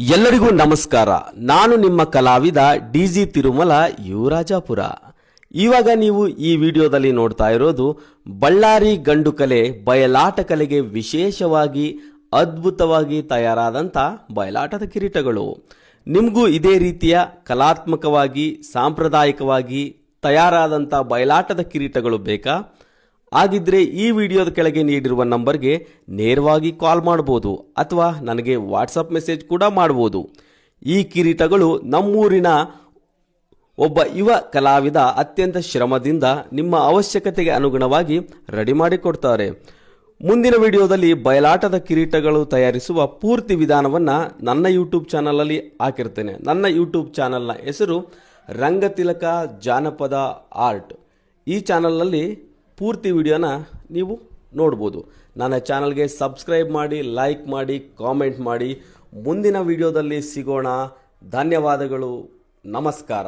ಎಲ್ಲರಿಗೂ ನಮಸ್ಕಾರ. ನಾನು ನಿಮ್ಮ ಕಲಾವಿದ ಡಿಜಿ ತಿರುಮಲ ಯುವರಾಜಪುರ. ಇವಾಗ ನೀವು ಈ ವಿಡಿಯೋದಲ್ಲಿ ನೋಡ್ತಾ ಇರೋದು ಬಳ್ಳಾರಿ ಗಂಡು ಕಲೆ ಬಯಲಾಟ ಕಲೆಗೆ ವಿಶೇಷವಾಗಿ ಅದ್ಭುತವಾಗಿ ತಯಾರಾದಂಥ ಬಯಲಾಟದ ಕಿರೀಟಗಳು. ನಿಮಗೂ ಇದೇ ರೀತಿಯ ಕಲಾತ್ಮಕವಾಗಿ ಸಾಂಪ್ರದಾಯಿಕವಾಗಿ ತಯಾರಾದಂಥ ಬಯಲಾಟದ ಕಿರೀಟಗಳು ಬೇಕಾ? ಹಾಗಿದ್ರೆ ಈ ವಿಡಿಯೋದ ಕೆಳಗೆ ನೀಡಿರುವ ನಂಬರ್ಗೆ ನೇರವಾಗಿ ಕಾಲ್ ಮಾಡಬಹುದು ಅಥವಾ ನನಗೆ ವಾಟ್ಸಪ್ ಮೆಸೇಜ್ ಕೂಡ ಮಾಡಬಹುದು. ಈ ಕಿರೀಟಗಳು ನಮ್ಮೂರಿನ ಒಬ್ಬ ಯುವ ಕಲಾವಿದ ಅತ್ಯಂತ ಶ್ರಮದಿಂದ ನಿಮ್ಮ ಅವಶ್ಯಕತೆಗೆ ಅನುಗುಣವಾಗಿ ರೆಡಿ ಮಾಡಿಕೊಡ್ತಾರೆ. ಮುಂದಿನ ವಿಡಿಯೋದಲ್ಲಿ ಬಯಲಾಟದ ಕಿರೀಟಗಳು ತಯಾರಿಸುವ ಪೂರ್ತಿ ವಿಧಾನವನ್ನು ನನ್ನ ಯೂಟ್ಯೂಬ್ ಚಾನಲಲ್ಲಿ ಹಾಕಿರ್ತೇನೆ. ನನ್ನ ಯೂಟ್ಯೂಬ್ ಚಾನಲ್ನ ಹೆಸರು ರಂಗತಿಲಕ ಜಾನಪದ ಆರ್ಟ್. ಈ ಚಾನಲ್ನಲ್ಲಿ ಪೂರ್ತಿ ವಿಡಿಯೋನ ನೀವು ನೋಡ್ಬೋದು. ನನ್ನ ಚಾನಲ್ಗೆ ಸಬ್ಸ್ಕ್ರೈಬ್ ಮಾಡಿ, ಲೈಕ್ ಮಾಡಿ, ಕಾಮೆಂಟ್ ಮಾಡಿ. ಮುಂದಿನ ವಿಡಿಯೋದಲ್ಲಿ ಸಿಗೋಣ. ಧನ್ಯವಾದಗಳು. ನಮಸ್ಕಾರ.